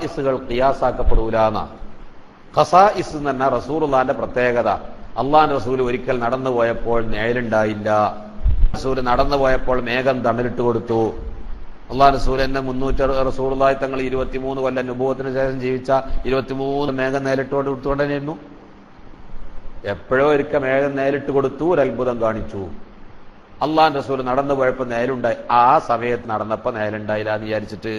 ഖസായിസുകൾ ഖിയാസാക്കപ്പെടൂലാന്ന. ഖസായിസ് എന്ന് പറഞ്ഞാൽ റസൂലുള്ളാഹിന്റെ പ്രത്യേകത. അള്ളാഹുവിന്റെ റസൂൽ ഒരിക്കൽ നടന്നു പോയപ്പോൾ നിഴലുണ്ടായില്ല. റസൂൽ നടന്നു പോയപ്പോൾ മേഘം തണലിട്ട് കൊടുത്തു. അള്ളാഹു റസൂൽ എന്നെ 300 റസൂലുള്ളാഹി തങ്ങൾ 23 കൊല്ലം നുബുവത്തിന് ശേഷം ജീവിച്ച 23 മേഘം നേരിട്ട് കൊടുത്തുകൊണ്ട് തന്നെയായിരുന്നു. എപ്പോഴോ ഒരിക്കൽ മേഘം നേരിട്ട് കൊടുത്തു, ഒരു അത്ഭുതം കാണിച്ചു. അള്ളാഹു റസൂൽ നടന്നു പോയപ്പോ നേലുണ്ടായി. ആ സമയത്ത് നടന്നപ്പോ നേലുണ്ടായില്ല എന്ന് വിചാരിച്ചിട്ട്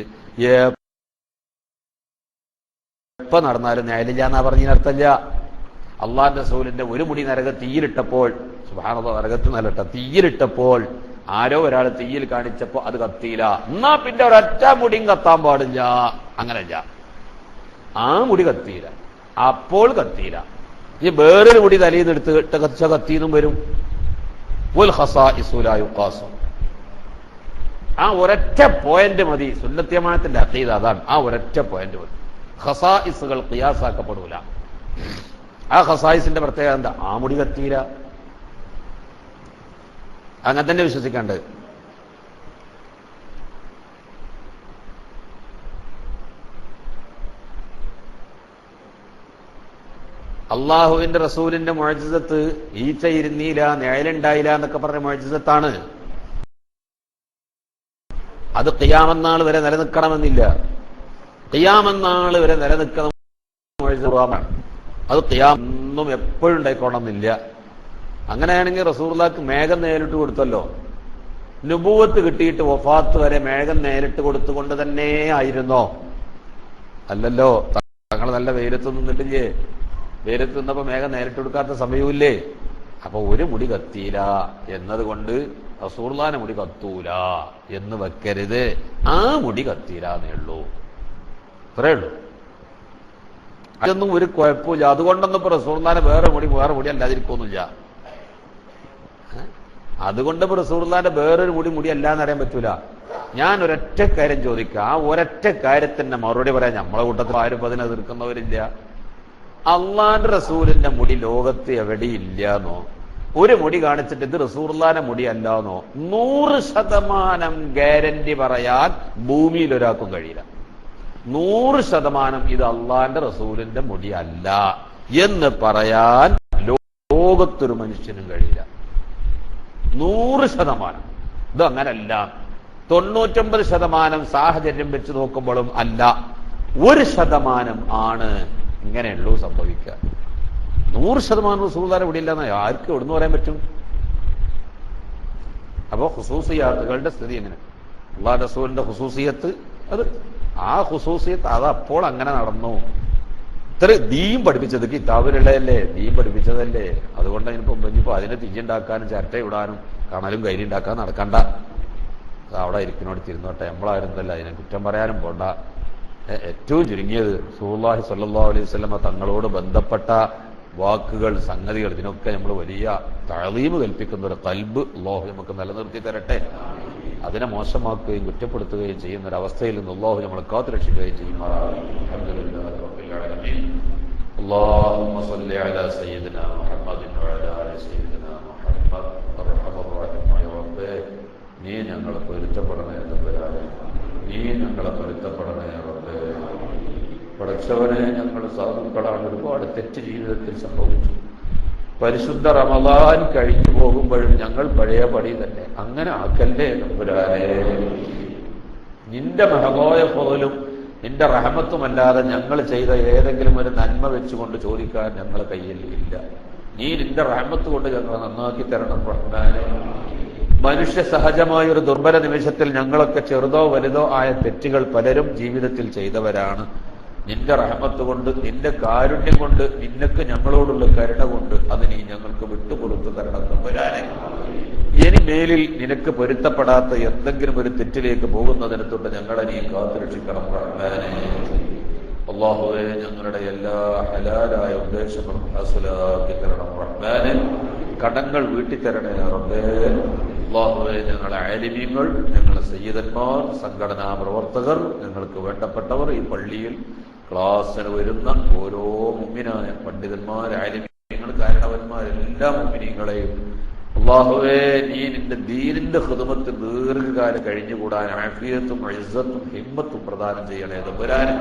എപ്പോ നടന്നാലും നേലില്ല എന്നാ പറഞ്ഞതിനർത്ഥമില്ല. അള്ളാഹു റസൂലിന്റെ ഒരു മുടി നരകത്ത് തീയിലിട്ടപ്പോൾ, സുബ്ഹാനല്ലാഹ്, നരകത്ത് നല്ലട്ട തീയിലിട്ടപ്പോൾ ആരോ ഒരാൾ തീയിൽ കാണിച്ചപ്പോ അത് കത്തിയില്ല. എന്നാ പിന്നെ ഒരൊറ്റ മുടിയും കത്താൻ പാടില്ല, അങ്ങനല്ല. ആ മുടി കത്തിയില്ല, അപ്പോൾ കത്തിയില്ല. ഈ വേറൊരു മുടി തലയിൽ നിന്ന് എടുത്ത് കത്തിച്ച കത്തിന്നും വരും. ആ ഒരൊറ്റ പോയിന്റ് മതി. സുന്നത്യമാനത്തിന്റെ അഖീദ അതാണ്. ആ ഒരൊറ്റ പോയിന്റ് മതി. ഖസായിസുകൾ ഖിയാസാക്കപ്പെടൂല. ആ ഖസായിസിന്റെ പ്രത്യേകത എന്താ? ആ മുടി കത്തിയില്ല. അങ്ങനെ തന്നെ വിശ്വസിക്കേണ്ടത്. അള്ളാഹുവിന്റെ റസൂലിന്റെ മുഅ്ജിസത്ത് ഈച്ച ഇരുന്നീല, നിഴലുണ്ടായില്ല എന്നൊക്കെ പറഞ്ഞ മുഅ്ജിസത്താണ്. അത് ഖിയാമത്ത് വരെ നിലനിൽക്കണമെന്നില്ല. ഖിയാമത്ത് വരെ നിലനിൽക്കുന്ന മുഅ്ജിസത്താണ്. അത് ഖിയാമത്തും എപ്പോഴും ഉണ്ടായിക്കോണമെന്നില്ല. അങ്ങനെയാണെങ്കിൽ റസൂലുള്ളാഹിക്ക് മേഘം നേരിട്ട് കൊടുത്തല്ലോ. നുബുവത്ത് കിട്ടിയിട്ട് വഫാത്ത് വരെ മേഘം നേരിട്ട് കൊടുത്തുകൊണ്ട് തന്നെ ആയിരുന്നോ? അല്ലല്ലോ. തങ്ങൾ നല്ല വെയിലത്ത് നിന്നിട്ടില്ലേ? വെയിലത്ത് നിന്നപ്പോ മേഘം നേരിട്ട് കൊടുക്കാത്ത സമയമില്ലേ? അപ്പൊ ഒരു മുടി കത്തിയില്ല എന്നതുകൊണ്ട് റസൂലുള്ളാഹിന്റെ മുടി കത്തൂല എന്ന് വെക്കരുത്. ആ മുടി കത്തിയില്ല എന്നേ ഉള്ളൂ. അത്രേ ഉള്ളൂ. അതൊന്നും ഒരു കുഴപ്പമില്ല. അതുകൊണ്ടൊന്നും ഇപ്പൊ റസൂലുള്ളാഹിന്റെ വേറെ മുടി അല്ലാതിരിക്കൊന്നുമില്ല. അതുകൊണ്ട് ഇപ്പൊ റസൂലുള്ളാഹിന്റെ വേറൊരു മുടി അല്ലാന്ന് അറിയാൻ പറ്റൂല. ഞാൻ ഒരൊറ്റ കാര്യം ചോദിക്കാം. ആ ഒരൊറ്റ കാര്യത്തിന്റെ മറുപടി പറയാൻ നമ്മളെ കൂട്ടത്തിൽ ആരും അതിനെ എതിർക്കുന്നവരില്ല. അള്ളാന്റെ റസൂലിന്റെ മുടി ലോകത്ത് എവിടെയില്ലാന്നോ? ഒരു മുടി കാണിച്ചിട്ട് ഇത് റസൂലുള്ളാഹിന്റെ മുടി അല്ലാന്നോ 100% ഗ്യാരണ്ടി പറയാൻ ഭൂമിയിൽ ഒരാൾക്കും കഴിയില്ല. 100% ഇത് അള്ളാന്റെ റസൂലിന്റെ മുടി അല്ല എന്ന് പറയാൻ ലോകത്തൊരു മനുഷ്യനും കഴിയില്ല. 100%. ഇത് അങ്ങനല്ല. 99% സാഹചര്യം വെച്ച് നോക്കുമ്പോഴും അല്ല. 1% ആണ് ഇങ്ങനെയുള്ളൂ സംഭവിക്കുക. 100% റസൂലുള്ളാഹിന്റെ മുടി ഇല്ലെന്ന ആർക്ക് എവിടുന്ന് പറയാൻ പറ്റും? അപ്പോ ഖുസൂസിയാത്തുകളുടെ സ്ഥിതി എങ്ങനെ? അള്ളാഹുവിന്റെ റസൂലിന്റെ ഖുസൂസിയത്ത്, അത് ആ ഖുസൂസിയത്ത് അത് അപ്പോൾ അങ്ങനെ നടന്നു. ഇത്ര ദീൻ പഠിപ്പിച്ചത് കിതാബിലുള്ളതല്ലേ, ദീൻ പഠിപ്പിച്ചതല്ലേ. അതുകൊണ്ട് ഇനിയിപ്പോ അതിനെ തിരിച്ചുണ്ടാക്കാനും ചിരട്ട ഇടാനും കണലും കൈരി ഉണ്ടാക്കാൻ നടക്കണ്ട. അവിടെ ഇരിക്കുന്നോട് തിരുന്നോട്ടെ, നമ്മളായിരുന്നല്ല അതിനെ കുറ്റം പറയാനും പോണ്ട. ഏറ്റവും ചുരുങ്ങിയത് റസൂലുള്ളാഹി സ്വല്ലല്ലാഹു അലൈഹി വസല്ലമ തങ്ങളോട് ബന്ധപ്പെട്ട വാക്കുകൾ, സംഗതികൾ, ഇതിനൊക്കെ നമ്മൾ വലിയ തഅളീം കൽപ്പിക്കുന്ന ഒരു ഖൽബ് അല്ലാഹു നമുക്ക് നിലനിർത്തി തരട്ടെ. അതിനെ മോശമാക്കുകയും കുറ്റപ്പെടുത്തുകയും ചെയ്യുന്ന ഒരവസ്ഥയിൽ നിന്ന് അല്ലാഹു നമ്മളെ കാത്തുരക്ഷിക്കുകയും ചെയ്യുമാറാകട്ടെ. അൽഹംദുലില്ലാഹി റബ്ബിൽ ആലമീൻ. അല്ലാഹുമ്മ സ്വല്ലി അലാ സയ്യിദിനാ മുഹമ്മദിൻ വഅലാ ആലി സയ്യിദിനാ മുഹമ്മദ്. അർഹമർ റഹീമായ റബ്ബേ, നീ ഞങ്ങളെ പൊരുത്തപ്പെടണേ തമ്പുരാനേ, നീ ഞങ്ങളെ പൊരുത്തപ്പെടണേ റബ്ബേ. പടച്ചവനെ, ഞങ്ങൾ സാധുക്കളാണ്. ഒരുപാട് തെറ്റ് ജീവിതത്തിൽ സംഭവിച്ചു. പരിശുദ്ധ റമളാൻ കഴിഞ്ഞു പോകുമ്പോഴും ഞങ്ങൾ പഴയ പടി തന്നെ. അങ്ങനെ ആക്കല്ലേ തമ്പുരാനേ. നിന്റെ മഹബോയ പോലും നിന്റെ റഹമത്തുമല്ലാതെ ഞങ്ങൾ ചെയ്ത ഏതെങ്കിലും ഒരു നന്മ വെച്ചുകൊണ്ട് ചോദിക്കാൻ ഞങ്ങളെ കയ്യിൽ ഇല്ല. നീ നിന്റെ റഹമത്ത് കൊണ്ട് ഞങ്ങളെ നന്നാക്കി തരണം റഹ്മാനേ. മനുഷ്യ സഹജമായ ഒരു ദുർബല നിമിഷത്തിൽ ഞങ്ങളൊക്കെ ചെറുതോ വലുതോ ആയ തെറ്റുകൾ പലരും ജീവിതത്തിൽ ചെയ്തവരാണ്. നിന്റെ റഹമത്ത് കൊണ്ട്, നിന്റെ കാരുണ്യം കൊണ്ട്, നിനക്ക് ഞങ്ങളോടുള്ള കരുണ കൊണ്ട് അത് നീ ഞങ്ങൾക്ക് വിട്ടുപുറത്തു തരണം തമ്പുരാനേ. ഇനി മേലിൽ നിനക്ക് പൊരുത്തപ്പെടാത്ത എന്തെങ്കിലും ഒരു തെറ്റിലേക്ക് പോകുന്നതിനെ തൊട്ട് ഞങ്ങളെ നീ കാത്തുരക്ഷിക്കണം റഹ്മാനേ. അല്ലാഹുവേ, ഞങ്ങളുടെ എല്ലാ ഹലാലായ ഉദ്ദേശങ്ങളും ഹാസിലാക്കി തരണം റഹ്മാനേ. കടങ്ങൾ വീട്ടിത്തരണേ റബ്ബേ. അല്ലാഹുവേ, ഞങ്ങളെ ആലിമീങ്ങൾ, ഞങ്ങളെ സയ്യിദന്മാർ, സംഘടനാ പ്രവർത്തകർ, ഞങ്ങൾക്ക് വേണ്ടപ്പെട്ടവർ, ഈ പള്ളിയിൽ ക്ലാസ്സിന് വരുന്ന ഓരോ മുഅ്മിനായ പണ്ഡിതന്മാർ, ആലിമീങ്ങൾ, കാരണവന്മാർ, എല്ലാ മുഅ്മിനീങ്ങളെയും അല്ലാഹുവേ, നീ നിന്റെ ദീനിന്റെ ഖിദ്മത്ത് ദീർഘകാലം കഴിഞ്ഞുകൂടാൻ ആഫിയത്തും ഇസ്സത്തും ഹിമ്മത്തും പ്രദാനം ചെയ്യണേ തമ്പുരാനേ.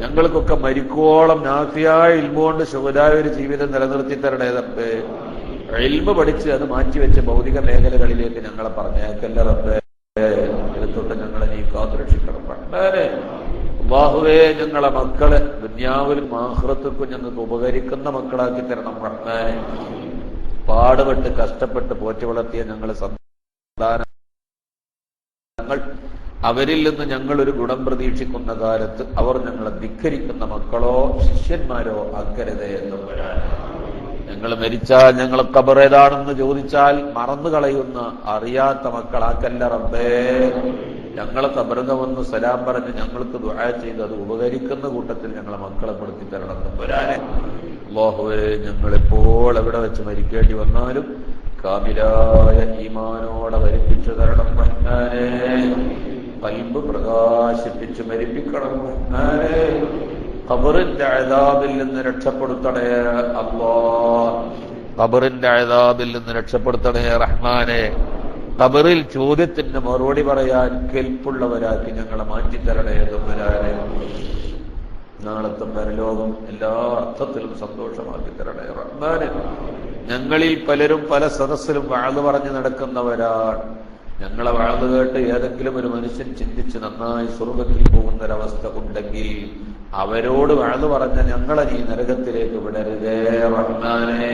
ഞങ്ങൾക്കൊക്കെ മരിക്കോളം നാഫിയായ ഇൽമ കൊണ്ട് ശുഹദായ ഒരു ജീവിതം നിലനിർത്തി തരണേ റബ്ബേ. ഇൽമ പഠിച്ച് അത് മാറ്റിവെച്ച് ഭൗതിക മേഖലകളിലേക്ക് ഞങ്ങളെ പറഞ്ഞേക്കല്ല റബ്ബേ. തൊട്ട് ഞങ്ങളെ നീ കാത്തുരക്ഷിക്കണം റഹ്മാനേ. അല്ലാഹുവേ, ഞങ്ങളെ മക്കളെ ദുനിയാവിലും ആഖിറത്തിലും ഞങ്ങൾക്ക് ഉപകരിക്കുന്ന മക്കളാക്കി തരണം റഹ്മാനേ. പാടുപെട്ട് കഷ്ടപ്പെട്ട് പോറ്റി വളർത്തിയ ഞങ്ങളെ സന്താനങ്ങൾ അവരിൽ നിന്ന് ഞങ്ങൾ ഒരു ഗുണം പ്രതീക്ഷിക്കുന്ന കാലത്ത് അവർ ഞങ്ങളെ ധിക്കരിക്കുന്ന മക്കളോ ശിഷ്യന്മാരോ ആക്കരുതേ എന്ന് പറയാൻ. ഞങ്ങൾ മരിച്ചാൽ ഞങ്ങൾ ഖബർ ഏതാണെന്ന് ചോദിച്ചാൽ മറന്നു കളയുന്ന അറിയാത്ത മക്കളാക്കല്ല റബ്ബേ. ഞങ്ങളെ ഖബറിൽ വന്ന് സലാം പറഞ്ഞ് ഞങ്ങൾക്ക് ദുആ ചെയ്ത് അത് ഉപകരിക്കുന്ന കൂട്ടത്തിൽ ഞങ്ങളെ മക്കളെ പെടുത്തി തരണം എന്ന് പറയാനെ. അല്ലാഹുവേ, ഞങ്ങളെപ്പോൾ എവിടെ വെച്ച് മരിക്കേണ്ടി വന്നാലും കാമിലായ ഈമാനോടെ മരിപ്പിച്ചു തരണം റഹ്മാനേ. ഖൽബ് പ്രകാശിപ്പിച്ച് മരിപ്പിക്കണം റഹ്മാനേ. ഖബറിന്റെ അദാബിൽ നിന്ന് രക്ഷപ്പെടുത്തണേ അല്ലാഹ്. ഖബറിന്റെ അദാബിൽ നിന്ന് രക്ഷപ്പെടുത്തണേ റഹ്മാനേ. ഖബറിൽ ചോദ്യത്തിന് മറുപടി പറയാൻ കെൽപ്പുള്ളവരാക്കി ഞങ്ങളെ മാറ്റിത്തരണേ തമ്പുരാനെ. നാളത്തെ പരലോകം എല്ലാ അർത്ഥത്തിലും സന്തോഷമാക്കി തരണേ റഹ്മാനെ. ഞങ്ങളിൽ പലരും പല സദസ്സിലും വഅദ് പറഞ്ഞു നടക്കുന്നവരാണ്. ഞങ്ങളെ വഅദ് കേട്ട് ഏതെങ്കിലും ഒരു മനുഷ്യൻ ചിന്തിച്ച് നന്നായി സ്വർഗത്തിൽ പോകുന്നൊരവസ്ഥ ഉണ്ടെങ്കിൽ അവരോട് വഅദ് പറഞ്ഞ ഞങ്ങളെ നീ നരകത്തിലേക്ക് വിടരുതേ റഹ്മാനേ.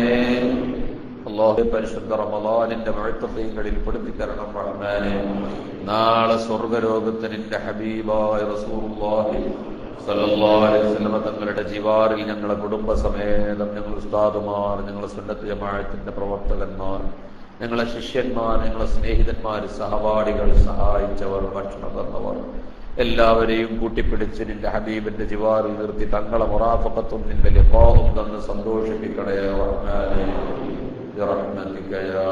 അല്ലാഹുവേ, പരിശുദ്ധ റമളാനിന്റെ മുഅ്തഖീങ്ങളിൽ പെടുത്തി തരണം റഹ്മാനേ. നാളെ സ്വർഗ്ഗലോകത്ത് നിന്റെ ഹബീബായ റസൂലുള്ളാഹി സല്ലല്ലാഹു അലൈഹി വസല്ലം തങ്ങളുടെ ജിവാറിൽ ഞങ്ങളെ കുടുംബസമേതം, ഞങ്ങൾ ഉസ്താദുമാർ, ഞങ്ങളെ സുന്നത്ത് ജമാഅത്തിന്റെ പ്രവർത്തകന്മാർ, ഞങ്ങളെ ശിഷ്യന്മാർ, ഞങ്ങളെ സ്നേഹിതന്മാർ, സഹപാഠികൾ, സഹായിച്ചവർ, ഭക്ഷണം തന്നവർ എല്ലാവരെയും കൂട്ടിപ്പിടിച്ച് നിന്റെ ഹബീബിന്റെ ജിവാറിൽ നിർത്തി തങ്ങളെ മുറാഫഖത്തും നിന്റെ ലിഖാഉം തന്ന് സന്തോഷിപ്പിക്കണേ റഹ്മാനേ. ബിറഹ്മതിക യാ